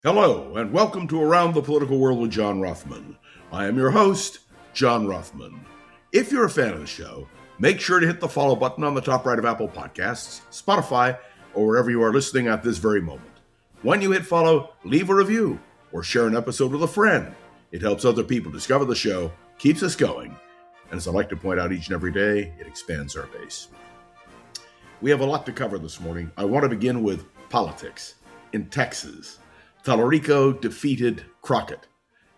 Hello, and welcome to Around the Political World with John Rothman. I am your host, John Rothman. If you're a fan of the show, make sure to hit the follow button on the top right of Apple Podcasts, Spotify, or wherever you are listening at this very moment. When you hit follow, leave a review or share an episode with a friend. It helps other people discover the show, keeps us going, and as I like to point out each and every day, it expands our base. We have a lot to cover this morning. I want to begin with politics in Texas. Talarico defeated Crockett,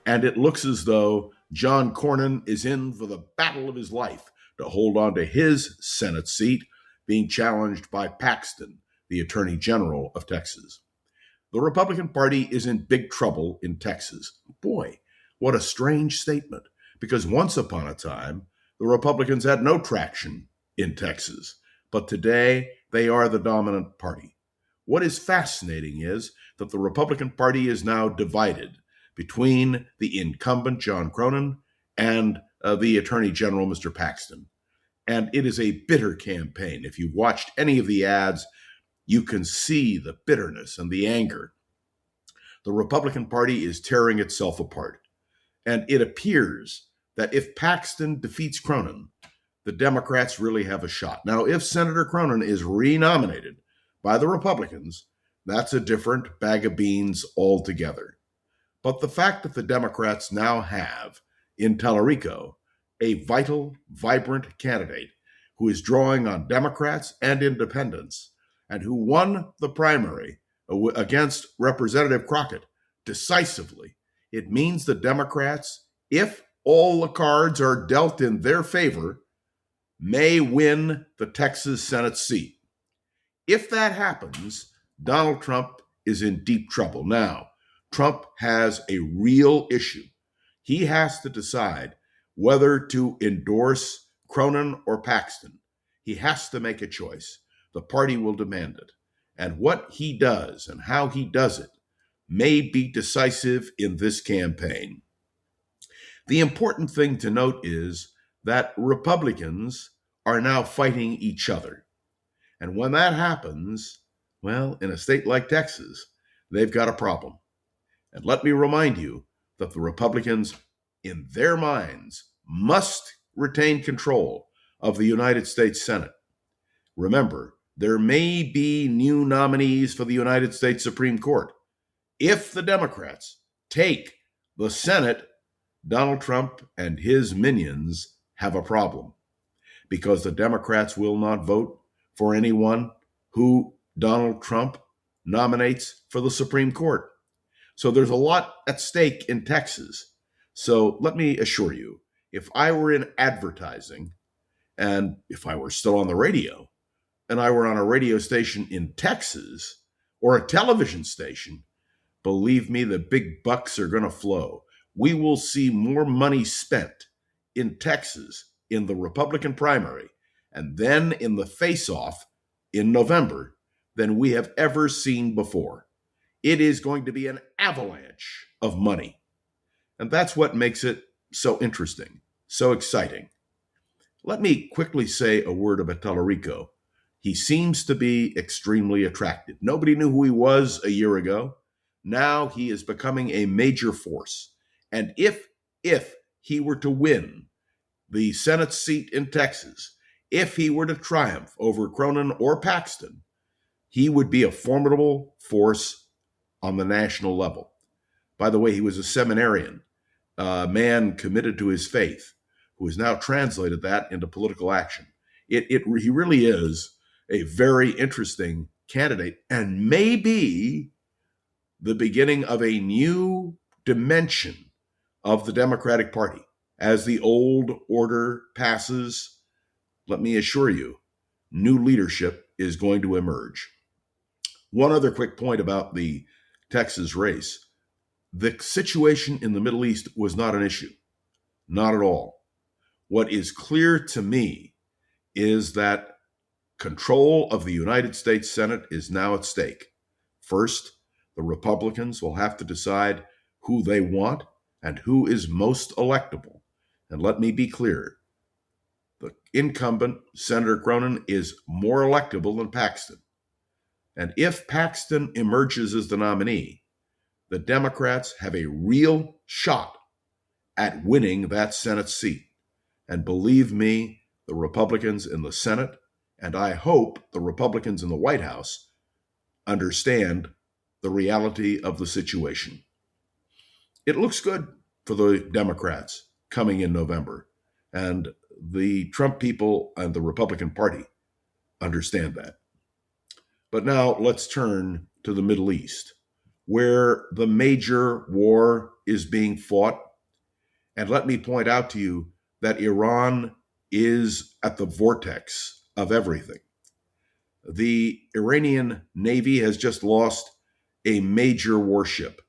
and it looks as though John Cornyn is in for the battle of his life to hold on to his Senate seat, being challenged by Paxton, the Attorney General of Texas. The Republican Party is in big trouble in Texas. Boy, what a strange statement, because once upon a time, the Republicans had no traction in Texas, but today they are the dominant party. What is fascinating is that the Republican Party is now divided between the incumbent, John Cornyn, and the Attorney General, Mr. Paxton. And it is a bitter campaign. If you've watched any of the ads, you can see the bitterness and the anger. The Republican Party is tearing itself apart. And it appears that if Paxton defeats Cornyn, the Democrats really have a shot. Now, if Senator Cornyn is renominated by the Republicans, that's a different bag of beans altogether. But the fact that the Democrats now have, in Talarico, a vital, vibrant candidate who is drawing on Democrats and independents, and who won the primary against Representative Crockett decisively, it means the Democrats, if all the cards are dealt in their favor, may win the Texas Senate seat. If that happens, Donald Trump is in deep trouble. Now, Trump has a real issue. He has to decide whether to endorse Cornyn or Paxton. He has to make a choice. The party will demand it. And what he does and how he does it may be decisive in this campaign. The important thing to note is that Republicans are now fighting each other. And when that happens, well, in a state like Texas, they've got a problem. And let me remind you that the Republicans, in their minds, must retain control of the United States Senate. Remember, there may be new nominees for the United States Supreme Court. If the Democrats take the Senate, Donald Trump and his minions have a problem, because the Democrats will not vote for anyone who Donald Trump nominates for the Supreme Court. So there's a lot at stake in Texas. So let me assure you, if I were in advertising, and if I were still on the radio, and I were on a radio station in Texas, or a television station, believe me, the big bucks are going to flow. We will see more money spent in Texas in the Republican primary and then in the face-off in November than we have ever seen before. It is going to be an avalanche of money. And that's what makes it so interesting, so exciting. Let me quickly say a word about Talarico. He seems to be extremely attractive. Nobody knew who he was a year ago. Now he is becoming a major force. And if he were to win the Senate seat in Texas, if he were to triumph over Cornyn or Paxton, he would be a formidable force on the national level. By the way, he was a seminarian, a man committed to his faith, who has now translated that into political action. He really is a very interesting candidate, and maybe the beginning of a new dimension of the Democratic Party. As the old order passes, let me assure you, new leadership is going to emerge. One other quick point about the Texas race. The situation in the Middle East was not an issue. Not at all. What is clear to me is that control of the United States Senate is now at stake. First, the Republicans will have to decide who they want and who is most electable. And let me be clear, the incumbent, Senator Cornyn, is more electable than Paxton. And if Paxton emerges as the nominee, the Democrats have a real shot at winning that Senate seat. And believe me, the Republicans in the Senate, and I hope the Republicans in the White House, understand the reality of the situation. It looks good for the Democrats coming in November, and the Trump people and the Republican Party understand that. But now let's turn to the Middle East, where the major war is being fought. And let me point out to you that Iran is at the vortex of everything. The Iranian Navy has just lost a major warship.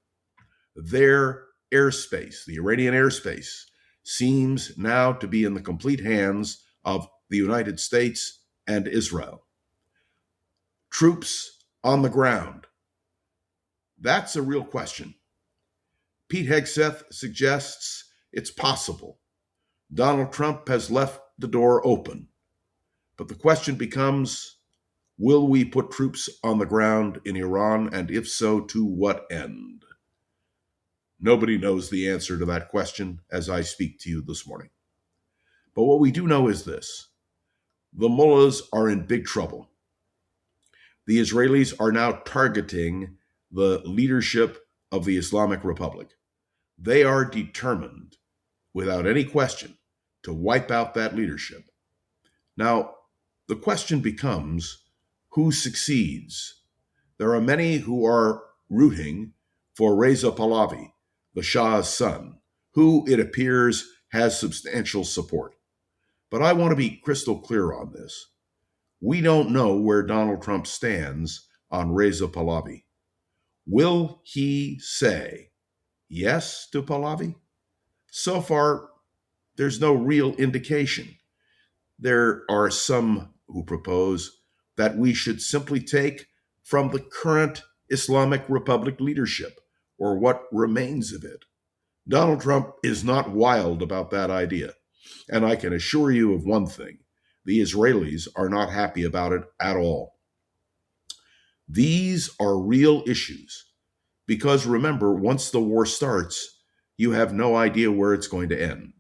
Their airspace, the Iranian airspace, seems now to be in the complete hands of the United States and Israel. Troops on the ground. That's a real question. Pete Hegseth suggests it's possible. Donald Trump has left the door open. But the question becomes, will we put troops on the ground in Iran, and if so, to what end? Nobody knows the answer to that question as I speak to you this morning. But what we do know is this: the mullahs are in big trouble. The Israelis are now targeting the leadership of the Islamic Republic. They are determined, without any question, to wipe out that leadership. Now, the question becomes, who succeeds? There are many who are rooting for Reza Pahlavi, the Shah's son, who, it appears, has substantial support. But I want to be crystal clear on this. We don't know where Donald Trump stands on Reza Pahlavi. Will he say yes to Pahlavi? So far, there's no real indication. There are some who propose that we should simply take from the current Islamic Republic leadership, or what remains of it. Donald Trump is not wild about that idea. And I can assure you of one thing: the Israelis are not happy about it at all. These are real issues, because remember, once the war starts, you have no idea where it's going to end.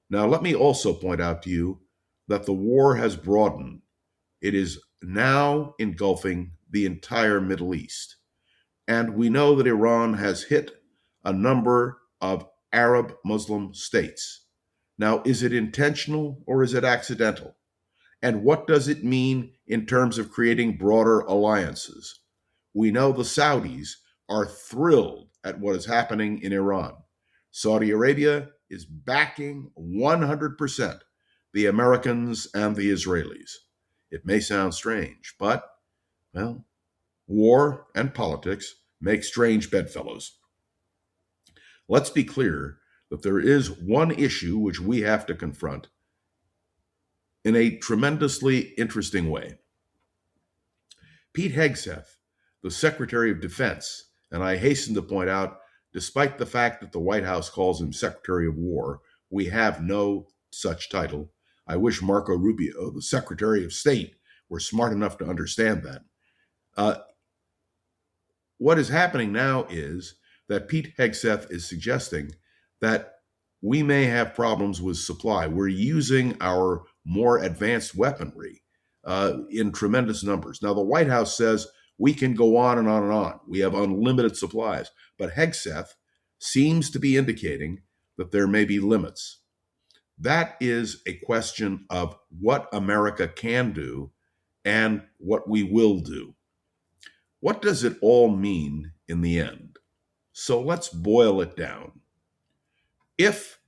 Now, let me also point out to you that the war has broadened. It is now engulfing the entire Middle East. And we know that Iran has hit a number of Arab Muslim states. Now, is it intentional or is it accidental? And what does it mean in terms of creating broader alliances? We know the Saudis are thrilled at what is happening in Iran. Saudi Arabia is backing 100% the Americans and the Israelis. It may sound strange, but, well, war and politics make strange bedfellows. Let's be clear that there is one issue which we have to confront in a tremendously interesting way. Pete Hegseth, the Secretary of Defense, and I hasten to point out, despite the fact that the White House calls him Secretary of War, we have no such title. I wish Marco Rubio, the Secretary of State, were smart enough to understand that. What is happening now is that Pete Hegseth is suggesting that we may have problems with supply. We're using our more advanced weaponry in tremendous numbers. Now, the White House says we can go on and on and on. We have unlimited supplies. But Hegseth seems to be indicating that there may be limits. That is a question of what America can do and what we will do. What does it all mean in the end? So let's boil it down. If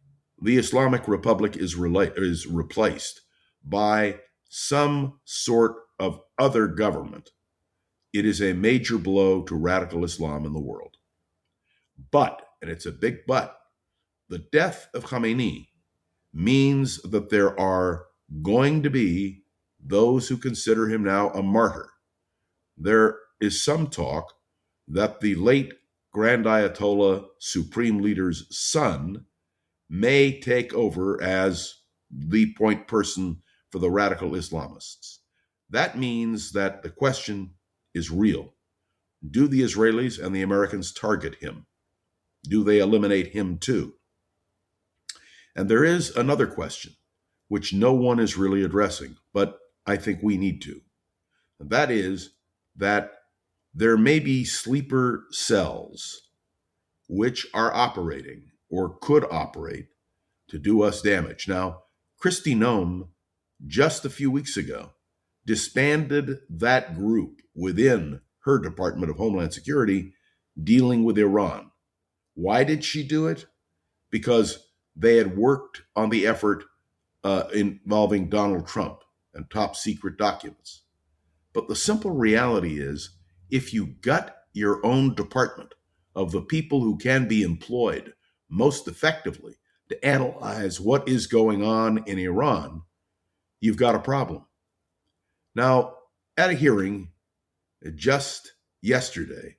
the Islamic Republic is replaced by some sort of other government, it is a major blow to radical Islam in the world. But, and it's a big but, the death of Khamenei means that there are going to be those who consider him now a martyr. There is some talk that the late Grand Ayatollah Supreme Leader's son may take over as the point person for the radical Islamists. That means that the question is real. Do the Israelis and the Americans target him? Do they eliminate him too? And there is another question, which no one is really addressing, but I think we need to. And that is that there may be sleeper cells which are operating or could operate to do us damage. Now, Kristi Noem, just a few weeks ago, disbanded that group within her Department of Homeland Security dealing with Iran. Why did she do it? Because they had worked on the effort involving Donald Trump and top secret documents. But the simple reality is, if you gut your own department of the people who can be employed most effectively to analyze what is going on in Iran, you've got a problem. Now, at a hearing just yesterday,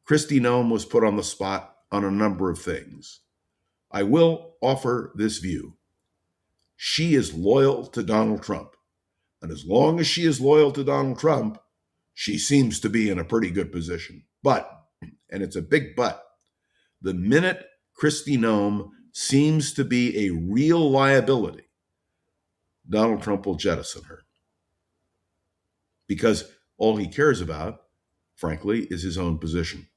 Kristi Noem was put on the spot on a number of things. I will offer this view. She is loyal to Donald Trump. And as long as she is loyal to Donald Trump, she seems to be in a pretty good position. But, and it's a big but, the minute Kristi Noem seems to be a real liability, Donald Trump will jettison her. Because all he cares about, frankly, is his own position.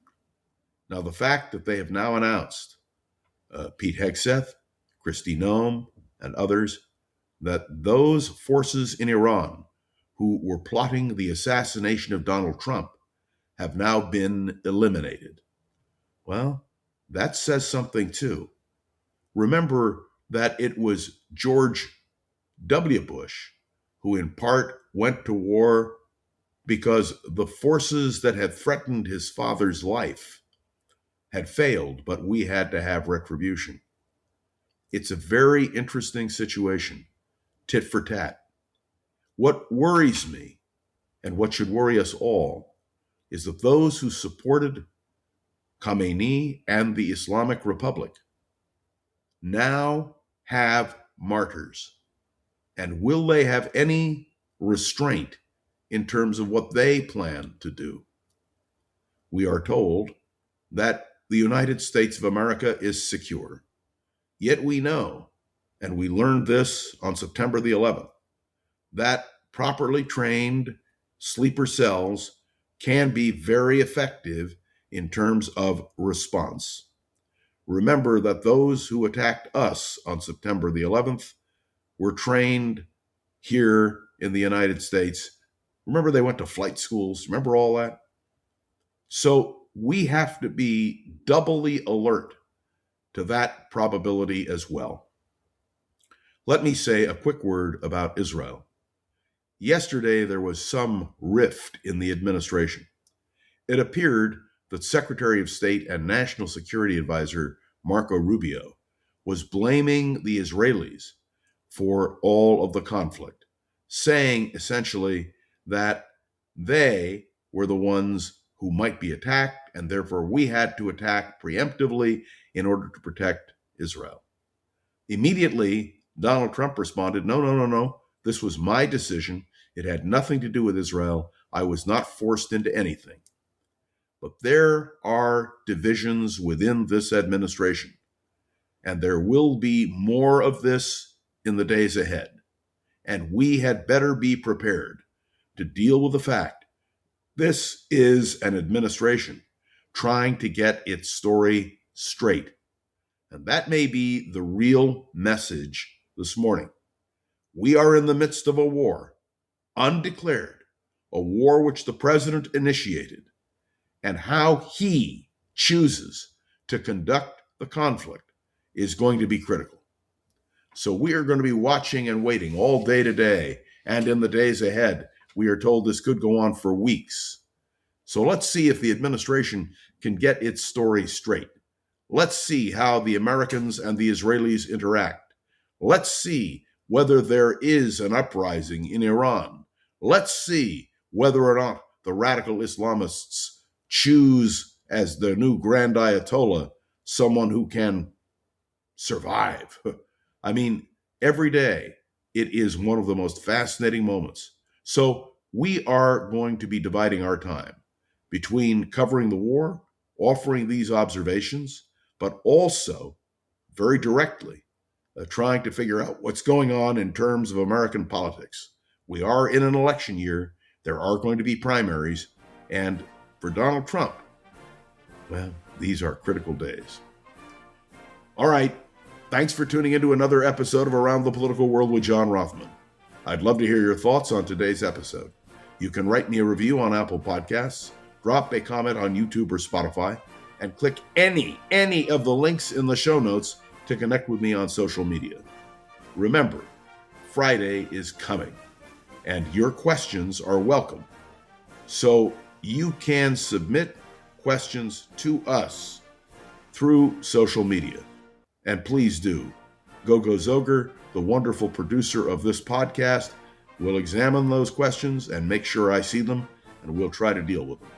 Now, the fact that they have now announced, Pete Hegseth, Kristi Noem, and others, that those forces in Iran who were plotting the assassination of Donald Trump have now been eliminated. Well, that says something too. Remember that it was George W. Bush who in part went to war because the forces that had threatened his father's life had failed, but we had to have retribution. It's a very interesting situation. Tit for tat. What worries me, and what should worry us all, is that those who supported Khamenei and the Islamic Republic now have martyrs. And will they have any restraint in terms of what they plan to do? We are told that the United States of America is secure. Yet we know, and we learned this on September the 11th, that properly trained sleeper cells can be very effective in terms of response. Remember that those who attacked us on September the 11th were trained here in the United States. Remember, they went to flight schools. Remember all that? So we have to be doubly alert to that probability as well. Let me say a quick word about Israel. Yesterday, there was some rift in the administration. It appeared that Secretary of State and National Security Advisor Marco Rubio was blaming the Israelis for all of the conflict, saying essentially that they were the ones who might be attacked, and therefore we had to attack preemptively in order to protect Israel. Immediately, Donald Trump responded, no. This was my decision. It had nothing to do with Israel. I was not forced into anything. But there are divisions within this administration, and there will be more of this in the days ahead. And we had better be prepared to deal with the fact this is an administration trying to get its story straight. And that may be the real message this morning. We are in the midst of a war, undeclared, a war which the president initiated, and how he chooses to conduct the conflict is going to be critical. So we are going to be watching and waiting all day today, and in the days ahead. We are told this could go on for weeks. So let's see if the administration can get its story straight. Let's see how the Americans and the Israelis interact. Let's see whether there is an uprising in Iran. Let's see whether or not the radical Islamists choose as their new Grand Ayatollah someone who can survive. I mean, every day it is one of the most fascinating moments. So we are going to be dividing our time. between covering the war, offering these observations, but also very directly trying to figure out what's going on in terms of American politics. We are in an election year. There are going to be primaries. And for Donald Trump, well, these are critical days. All right. Thanks for tuning into another episode of Around the Political World with John Rothman. I'd love to hear your thoughts on today's episode. You can write me a review on Apple Podcasts, drop a comment on YouTube or Spotify, and click any of the links in the show notes to connect with me on social media. Remember, Friday is coming, and your questions are welcome. So you can submit questions to us through social media. And please do. Gogo Zoger, the wonderful producer of this podcast, will examine those questions and make sure I see them, and we'll try to deal with them.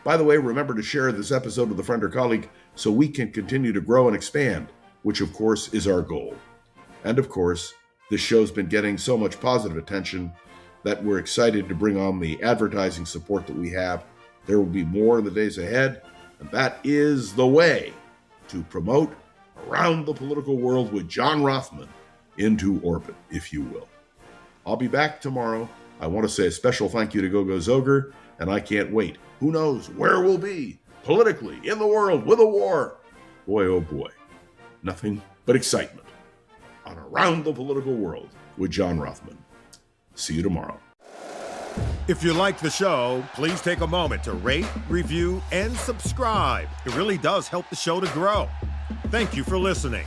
By the way, remember to share this episode with a friend or colleague so we can continue to grow and expand, which of course is our goal. And of course, this show's been getting so much positive attention that we're excited to bring on the advertising support that we have. There will be more in the days ahead, and that is the way to promote Around the Political World with John Rothman into orbit, if you will. I'll be back tomorrow. I want to say a special thank you to Gogo Zoger, and I can't wait. Who knows where we'll be politically in the world with a war? Boy, oh boy. Nothing but excitement on Around the Political World with John Rothman. See you tomorrow. If you like the show, please take a moment to rate, review, and subscribe. It really does help the show to grow. Thank you for listening.